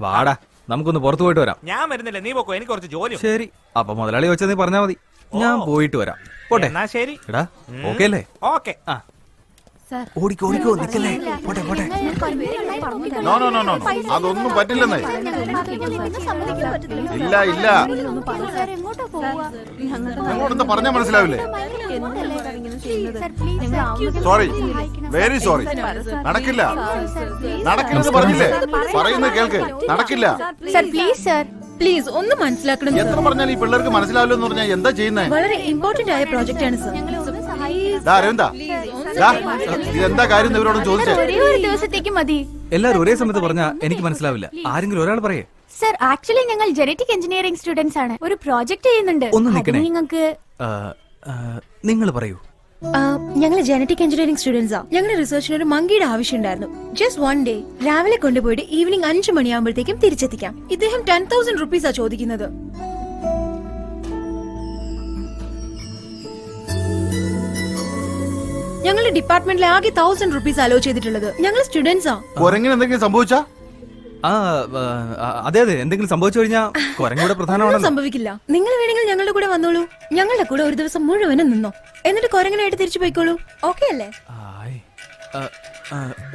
വാടാ, നമുക്കൊന്ന് പുറത്തു പോയിട്ട് വരാം. ഞാൻ വരുന്നില്ല, നീ പോക്കോ, എനിക്ക് കുറച്ച് ജോലി. ശരി, അപ്പൊ മുതലാളി വെച്ചാൽ നീ പറഞ്ഞാ മതി, ഞാൻ പോയിട്ട് വരാം. പോട്ടെ. എന്നാ ശരി. എടാ, ഓക്കെ അല്ലേ? ഓക്കെ. ഓടിക്കോ ഓടിക്കോ, നിക്കല്ലേ. പോട്ടെ പോട്ടെ. നോ നോ നോ നോ, അതൊന്നും പറ്റില്ലെന്നേ. ഇല്ല ഇല്ല, അങ്ങോട്ടൊന്ന് പറഞ്ഞാൽ മനസ്സിലാവില്ലേ? Sorry, very sorry. നടക്കില്ല, നടക്കില്ലെന്ന് പറഞ്ഞില്ലേ? പറയുന്നത് കേൾക്ക്, നടക്കില്ല. പ്ലീസ് ഒന്ന് മനസ്സിലാക്കണം. എത്ര പറഞ്ഞാൽ ഈ പിള്ളേർക്ക് മനസ്സിലാവില്ല എന്ന് പറഞ്ഞാൽ എന്താ ചെയ്യുന്നേ? വളരെ ഇമ്പോർട്ടന്റ് ആയ പ്രോജക്റ്റ് ആണ് സർ. അരവിന്ദ, ഇതെന്താ കാര്യം ഇവരോടും ചോദിച്ചേ? ഒരു ദിവസത്തേക്ക് മതി. എല്ലാരും ഒരേ സമയത്ത് പറഞ്ഞാ എനിക്ക് മനസ്സിലാവില്ല. ആരെങ്കിലും ഒരാൾ പറയേ. സർ, ആക്ച്വലി ഞങ്ങൾ ജനറ്റിക് എഞ്ചിനീയറിംഗ് സ്റ്റുഡൻസ് ആണ്. ഒരു പ്രോജക്ട് ചെയ്യുന്നുണ്ട്. ഒന്ന് നിൽക്കണേ. നിങ്ങൾക്ക് നിങ്ങൾ പറയൂ. ഞങ്ങൾ ജനറ്റിക് എഞ്ചിനീയറിംഗ് സ്റ്റുഡൻസാ. ഞങ്ങളുടെ റിസർച്ചിന് ഒരു മങ്കിയുടെ ആവശ്യം ഉണ്ടായിരുന്നു. ജസ്റ്റ് വൺ ഡേ രാവിലെ കൊണ്ടുപോയിട്ട് ഈവനിങ് 5 മണിയാകുമ്പോഴത്തേക്കും തിരിച്ചെത്തിക്കാം. ഇദ്ദേഹം 10,000 റുപ്പീസാ ചോദിക്കുന്നത്. ഞങ്ങളുടെ ഡിപ്പാർട്ട്മെന്റിലെ ആകെ 1000 റുപ്പീസ് അലോ ചെയ്തിട്ടുള്ളത്. ഞങ്ങൾ സ്റ്റുഡൻസാ. കുരങ്ങിന് എന്തെങ്കിലും സംഭവിച്ചാ? അതെ അതെ, എന്തെങ്കിലും സംഭവിച്ചു കഴിഞ്ഞാൽ കുരങ്ങൂടെ പ്രധാനമാണല്ലോ. സംഭവിക്കില്ല. നിങ്ങൾ വേണമെങ്കിൽ ഞങ്ങളുടെ കൂടെ വന്നോളൂ. ഞങ്ങളുടെ കൂടെ ഒരു ദിവസം മുഴുവനും നിന്നോ, എന്നിട്ട് കുരങ്ങനായിട്ട് തിരിച്ചു പോയിക്കോളൂ. ഓക്കെ അല്ലേ?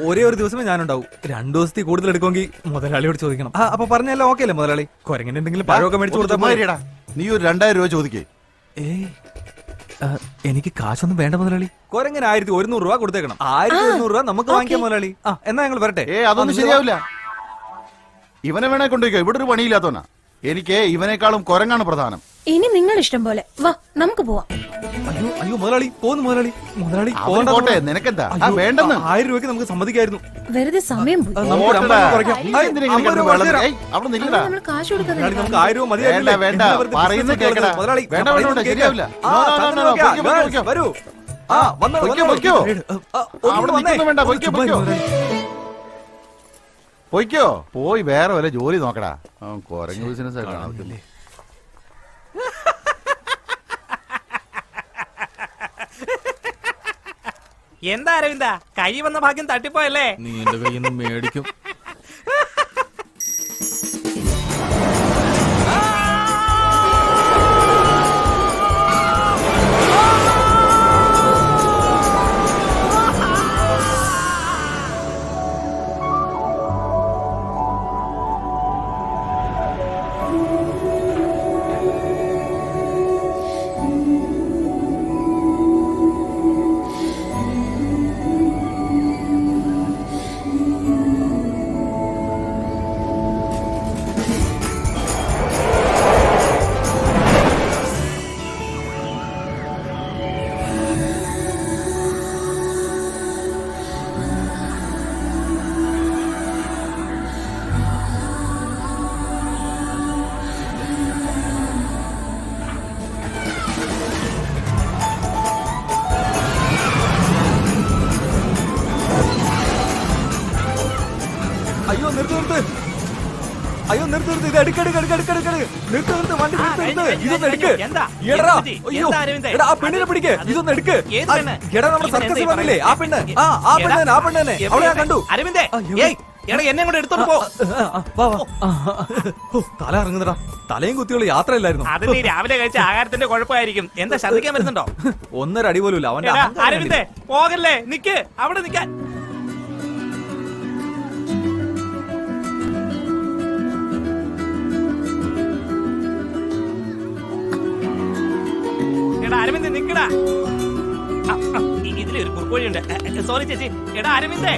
ഒരേ ഒരു ദിവസമേ ഞാനുണ്ടാവും. 2 ദിവസത്തിൽ കൂടുതൽ എടുക്കുമെങ്കിൽ മുതലാളിയോട് ചോദിക്കണം. അപ്പൊ പറഞ്ഞല്ലോ ഓക്കെ അല്ലേ മുതലാളി? കുരങ്ങിന് എന്തെങ്കിലും പഴമൊക്കെ മേടിച്ചു കൊടുത്താ നീ ഒരു 2000 രൂപ ചോദിക്കേ. എനിക്ക് കാശൊന്നും വേണ്ട മുതലാളി. കുരങ്ങിന് 1100 രൂപ കൊടുത്തേക്കണം. 1100 രൂപ നമുക്ക് വാങ്ങിക്കാം മുതലാളി. എന്നാ ഞങ്ങൾ വരട്ടെ. അതൊന്നും ശരിയാവില്ല. ഇവനെ വേണേ കൊണ്ടുപോയിക്കോ, ഇവിടെ ഒരു പണിയില്ലാത്തവനാ. എനിക്ക് ഇവനേക്കാളും കുരങ്ങാണ് പ്രധാനം. ഇനി നിങ്ങൾ ഇഷ്ടം പോലെ വാ, നമുക്ക് പോവാം. അയ്യോ അയ്യോ മുതലാളി, പോന്നു മുതലാളി. മുതലാളി പോട്ടെ, നിനക്കെന്താ വേണ്ടെന്ന്? 1000 രൂപയ്ക്ക് നമുക്ക് സമ്മതിക്കായിരുന്നു. വെറുതെ സമയം പോയി. നമ്മൾ കാശ് കൊടുക്കാൻ നമുക്ക് 1000 രൂപ മതി. വേണ്ട, പറയുന്നത് കേൾക്കടാ. വേണ്ട വേണ്ട, ശരിയാവില്ല. വരൂ. പൊയ്ക്കോ, പോയി വേറെ വല്ല ജോലി നോക്കടാ. കുരങ്ങ് ബിസിനസ് ആയിട്ടാണ്. എന്താ അരവിന്ദ, കൈ വന്ന ഭാഗ്യം തട്ടിപ്പോയല്ലേ? നീ എന്റെ കയ്യിൽ നിന്ന് മേടിക്കും. അയ്യോ നിർത്ത് നിർത്ത്, അയ്യോ നിർത്ത് നിർത്ത്, ഇത് നിർത്ത് വണ്ടി ഇതൊന്ന് എടുക്ക്. ആ പെണ്ണിനെ പിടിക്ക്, ഇതൊന്ന് എടുക്ക്. എടാ നമ്മുടെ സർക്കസിൽ വന്നില്ലേ ആ പെണ്ണ്, ആ പെണ്ണ് തന്നെ, അവളെ ഞാൻ കണ്ടു. അരവിന്ദേ, എന്നെ കൂടെ എടുത്തോണ്ട് പോ. തല ഇറങ്ങുന്നടാ, തലയും കുത്തിയുള്ള യാത്രയില്ലായിരുന്നു. അത് നീ രാവിലെ കഴിച്ച ആഹാരത്തിന്റെ കുഴപ്പമായിരിക്കും. എന്താ ശ്രദ്ധിക്കാൻ വരുന്നുണ്ടോ? 1.5 അടി പോലും ഇല്ല അവന്റെ. അരവിന്ദേ പോകല്ലേ, നിക്ക് അവിടെ നിക്കാൻ. അരവിന്ദ് നിക്കടാ, ഇതിലൊരു കുറുക്കോഴിയുണ്ട്. സോറി ചേച്ചി. എടാ അരവിന്ദേ,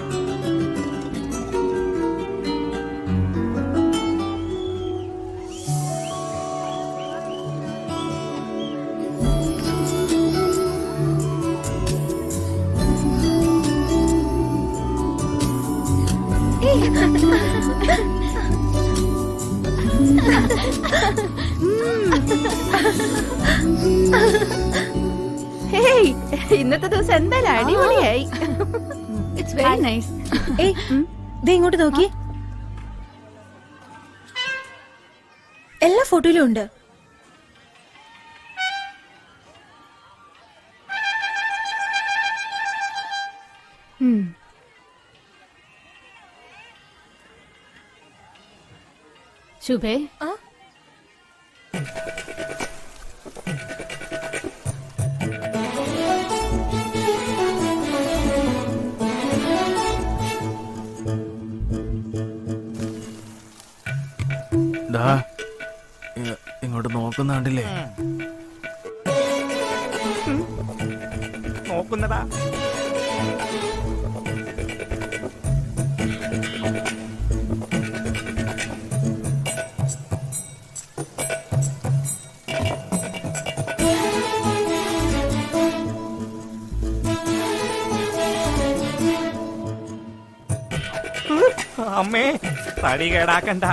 ഇന്നത്തെ ദിവസം എന്തായാലും അടിപൊളിയായി. It's very nice. ഇങ്ങോട്ട് നോക്കി, എല്ലാ ഫോട്ടോയിലും ഉണ്ട്. ശുഭേ ആ ഇങ്ങോട്ട് നോക്കുന്നുണ്ടില്ലേ? നോക്കുന്നതാ. അമ്മേ, തടി കേടാക്കണ്ട.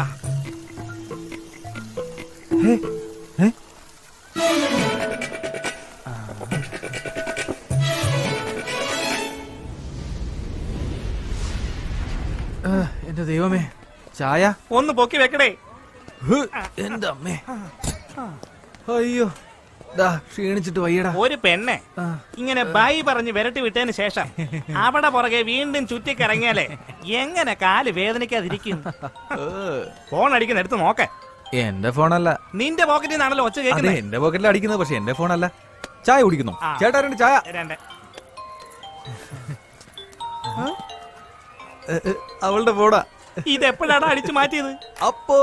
എന്റെ ദൈവമേ, ചായ ഒന്ന് പൊക്കി വെക്കടേ. എന്റെ അമ്മേ, അയ്യോ, ക്ഷീണിച്ചിട്ട് വയ്യടാ. ഒരു പെണ്ണെ ഇങ്ങനെ ബൈ പറഞ്ഞ് വിരട്ടി വിട്ടതിന് ശേഷം അവിടെ പുറകെ വീണ്ടും ചുറ്റിക്കിറങ്ങിയാലേ എങ്ങനെ കാല് വേദനിക്കാതിരിക്കും? ഫോൺ അടിക്കുന്ന എടുത്ത് നോക്ക. എന്റെ ഫോണല്ല. നിന്റെ പോക്കറ്റിൽ നിന്നാണല്ലോ ഒച്ച അതെ, കേൾക്കുന്നത്. എന്റെ പോക്കറ്റിൽ അടിക്കുന്നത്, പക്ഷെ എന്റെ ഫോണല്ല. ചായ കുടിക്കുന്നു ചേട്ടാ? രണ്ട് ചായ. രണ്ട്. അവളുടെ ഫോണാ. ഇതെപ്പോഴാണ് അടിച്ചു മാറ്റിയത്? അപ്പോ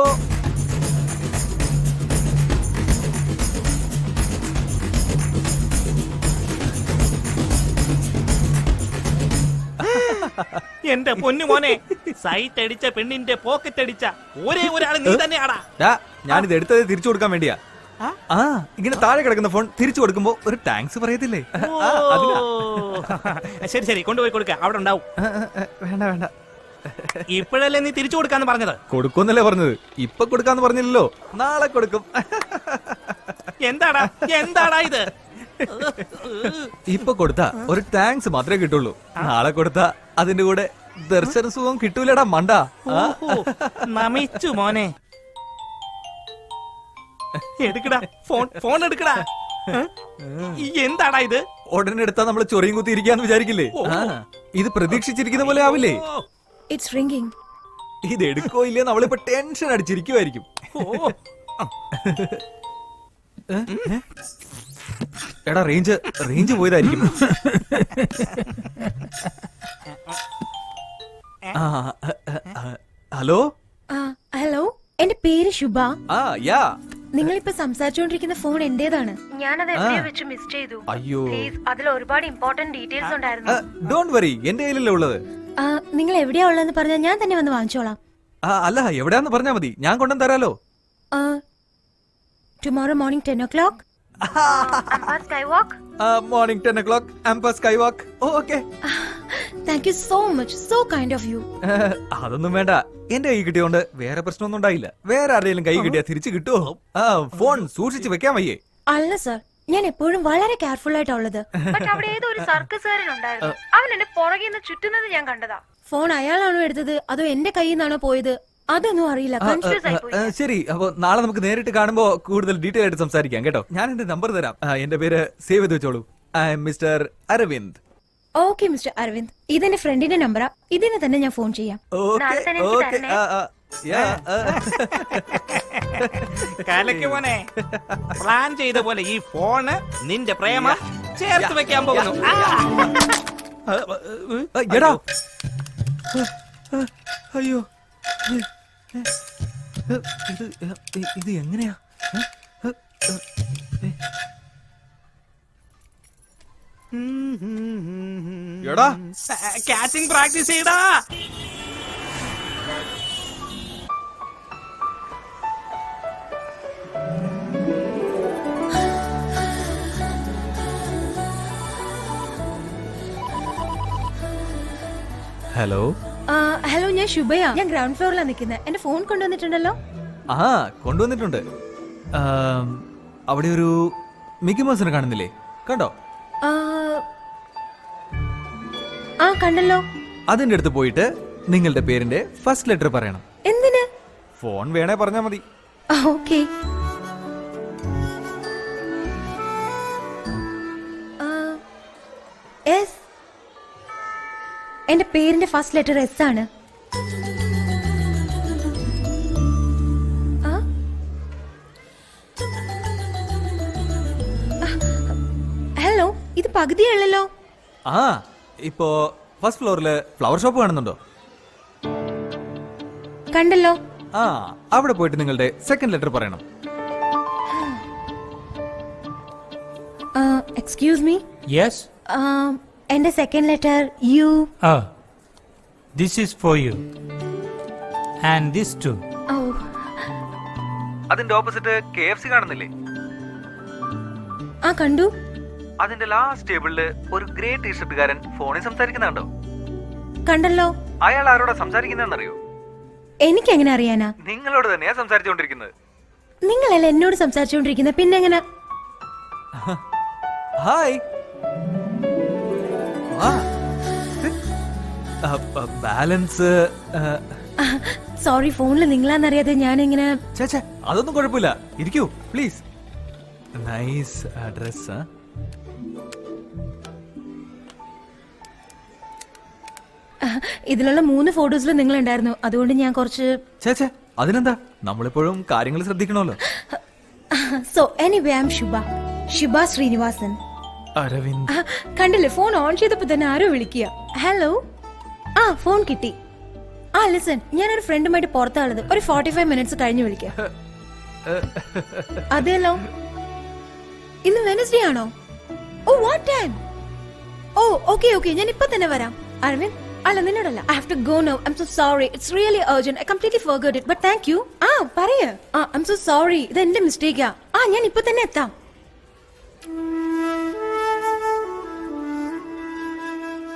എന്റെ പൊന്നു മോനെ, സൈറ്റ് അടിച്ച പെണ്ണിന്റെ പോക്കറ്റ് അടിച്ച ഒരേ ഒരാൾ നീ തന്നെയാടാ. ഞാനിത് എടുത്തത് തിരിച്ചു കൊടുക്കാൻ വേണ്ടിയാ. ആ, ഇങ്ങനെ താഴെ കിടക്കുന്ന ഫോൺ തിരിച്ചു കൊടുക്കുമ്പോ ഒരു താങ്ക്സ് പറയത്തില്ലേ? ശരി ശരി, കൊണ്ടുപോയി കൊടുക്ക, അവിടെ ഉണ്ടാവും. വേണ്ട വേണ്ട, ഇപ്പോഴല്ലേ നീ തിരിച്ചു കൊടുക്കാന്ന് പറഞ്ഞത്? കൊടുക്കുമെന്നല്ലേ പറഞ്ഞത്. ഇപ്പൊ കൊടുക്കാന്ന് പറഞ്ഞില്ലല്ലോ, നാളെ കൊടുക്കും. എന്താടാ എന്താടാ ഇത്? ഇപ്പൊ കൊടുത്താ ഒരു താങ്ക്സ് മാത്രമേ കിട്ടുള്ളൂ. നാളെ കൊടുത്താ അതിന്റെ കൂടെ ദർശന സുഖം കിട്ടൂലടാ മണ്ട. നമിച്ചു മോനെ. എടുക്കടാ ഫോൺ, ഫോൺ എടുക്കടാ. എന്താടാ ഇത്? ഉടനെ എടുത്താ നമ്മള് ചൊറിയും കുത്തി ഇരിക്കാന്ന് വിചാരിക്കില്ലേ? ഇത് പ്രതീക്ഷിച്ചിരിക്കുന്ന പോലെ ആവില്ലേ? It's ringing. ഇത് എടുക്കോ ഇല്ലേ നമ്മളിപ്പോ ടെൻഷൻ അടിച്ചിരിക്കുവായിരിക്കും. എടാ, റേഞ്ച് പോയതായിരിക്കും. ഹലോ ഹലോ, എന്റെ പേര് ശുഭ. യാ. നിങ്ങളിപ്പോ സംസാരിച്ചുകൊണ്ടിരിക്കുന്ന ഫോൺ എന്റേതാണ്. ഞാനത് എവിടെയോ വെച്ച് മിസ് ചെയ്തു. അയ്യോ, പ്ലീസ്, അതിൽ ഒരുപാട് ഇമ്പോർട്ടന്റ് ഡീറ്റെയിൽസ് ഉണ്ടായിരുന്നു. ഡോണ്ട് വറി, എന്റെ കയ്യിലല്ലേ ഉള്ളത്. നിങ്ങൾ എവിടെയാ ഉള്ളതെന്ന് പറഞ്ഞാൽ ഞാൻ തന്നെ വന്ന് വാങ്ങിച്ചോളാം. അല്ല, എവിടെയാന്ന് പറഞ്ഞാ മതി, ഞാൻ കൊണ്ടുവന്ന് തരാലോ. Tomorrow morning 10 o'clock. Morning 10 o'clock, Empire Skywalk. Okay. Thank you so much, so kind of you. അതൊന്നും വേണ്ട, എന്റെ കൈ കിട്ടിയോണ്ട് വേറെ പ്രശ്നമൊന്നും ഉണ്ടായില്ല. വേറെ ആരെങ്കിലും കൈ കിട്ടിയാ തിരിച്ചു കിട്ടുമോ? ഫോൺ സൂക്ഷിച്ച് വെക്കാൻ വയ്യേ? അല്ല സർ, ഞാൻ എപ്പോഴും വളരെ കെയർഫുൾ ആയിട്ടാ ഉള്ളത്. അവിടെ ഏതോ ഒരു സർക്കസുകാരൻ ഉണ്ടായിരുന്നു. അവൻ എന്നെ പുറകെ നിന്ന് ചുറ്റുന്നത് ഞാൻ കണ്ടതാ. ഫോൺ അയാളാണോ എടുത്തത് അതോ എന്റെ കയ്യിൽ നിന്നാണോ പോയത് അതൊന്നും അറിയില്ല. കൺഫ്യൂസ് ആയി പോയി. ശരി, അപ്പൊ നാളെ നമുക്ക് നേരിട്ട് കാണുമ്പോ കൂടുതൽ ഡീറ്റെയിൽ ആയിട്ട് സംസാരിക്കാം കേട്ടോ. ഞാൻ എന്റെ നമ്പർ തരാം. എന്റെ പേര് സേവ് ചെയ്ത് വെച്ചോളൂ. I'm Mr Aravind. Okay Mr Aravind, ഇതെന്റെ ഫ്രണ്ടിന്റെ നമ്പറാ. ഇതിന് തന്നെ ഞാൻ ഫോൺ ചെയ്യാം. കലക്ക് മോനെ, പ്ലാൻ ചെയ്ത പോലെ ഈ ഫോണ് നിന്റെ പ്രേമ ചേർത്ത് വെക്കാൻ പോകുന്നു. എടാ, അയ്യോ, ഇത് എങ്ങനെയാ? എടാ, കാച്ചിങ് പ്രാക്ടീസ് ചെയ്യടാ. ഹലോ. ഹലോ, ഞാൻ ശുഭയാ. ഞാൻ ഗ്രൗണ്ട് ഫ്ലോറിലാണ് നിൽക്കുന്നത്. എന്റെ ഫോൺ കൊണ്ടുവന്നിട്ടുണ്ടല്ലോ. കൊണ്ടുവന്നിട്ടുണ്ട്. അവിടെ ഒരു മിക്കി മൗസിനെ കാണുന്നില്ലേ? കണ്ടോ? കണ്ടല്ലോ. അതിന്റെ അടുത്ത് പോയിട്ട് നിങ്ങളുടെ പേരിന്റെ ഫസ്റ്റ് ലെറ്റർ പറയണം. എന്തിന്? ഫോൺ വേണേ പറഞ്ഞാ മതി. ഓക്കെ. എസ്. എന്റെ പേരിന്റെ ഫസ്റ്റ് ലെറ്റർ എസ് ആണ്. പകുതിയുള്ളല്ലോ. ആ ഇപ്പോ ഫസ്റ്റ് ഫ്ലോറില് ഫ്ലവർ ഷോപ്പ് കാണുന്നുണ്ടോ? കണ്ടല്ലോ. ആ അവിടെ പോയിട്ട് നിങ്ങളുടെ സെക്കൻഡ് ലെറ്റർ പറയണം. Excuse me. Yes? എന്റെ second letter U. This is for you. And this too. ഓ അതിന്റെ ഓപ്പോസിറ്റ് KFC കാണുന്നില്ലേ? ആ കണ്ടു. അതിന്റെ ലാസ്റ്റ് ടേബിളില് ഒരു ഗ്രേ ടീഷർട്ടുകാരൻ ഫോണിൽ സംസാരിക്കുന്നുണ്ടോ? കണ്ടല്ലോ. അയാൾ ആരോടാ സംസാരിക്കുന്നതെന്നറിയോ? എനിക്കെങ്ങനെ അറിയാനാ? നിങ്ങളോട് തന്നെയാ സംസാരിച്ചുകൊണ്ടിരിക്കുന്നത്. നിങ്ങളല്ല എന്നോട് സംസാരിച്ചുകൊണ്ടിരിക്കുന്നത്, പിന്നെ എങ്ങനെ? ഹായ്. ബാലൻസ് സോറി, ഫോണിൽ നിങ്ങളാന്നറിയാതെ ഞാനിങ്ങനെ. ചേച്ചേ അതൊന്നും കുഴപ്പമില്ല, ഇരിക്കൂ പ്ലീസ്. Nice dress. ഇതിലുള്ള 3 ഫോട്ടോസിലും നിങ്ങൾ ഉണ്ടായിരുന്നു, അതുകൊണ്ട് ഞാൻ കുറച്ച്. ചേച്ചേ അതിനെന്താ, നമ്മളിപ്പോഴും കാര്യങ്ങൾ ശ്രദ്ധിക്കണമല്ലോ. സോ എനിവേ ഐ ആം ശുഭ ശ്രീനിവാസൻ. അരവിന്ദ്. കണ്ടില്ലേ, ഫോൺ ഓൺ ചെയ്തപ്പോ തന്നെ ആരോ വിളിക്കുക. ഹലോ. ആ ഫോൺ കിട്ടി. ആ ലിസൺ, ഞാനൊരു ഫ്രണ്ടുമായിട്ട് പുറത്താളത്, ഒരു 45 മിനിറ്റ്സ് കഴിഞ്ഞ് വിളിക്കാം. അതെല്ലോ. ഇന്ന് വെനസ്ഡേ ആണോ? Oh what time? Oh okay okay, ഞാൻ ഇപ്പൊ തന്നെ വരാം. അരവിന്ദ് അല്ല, നിന്നോടല്ല. I have to go now. I am so sorry, it's really urgent. I completely forgot it, but thank you. ആ പറയ്. ഐ ആം സോ സോറി, ഇത് എന്റെ മിസ്റ്റേക്കാ. ആ ഞാൻ ഇപ്പൊ തന്നെ എത്താം.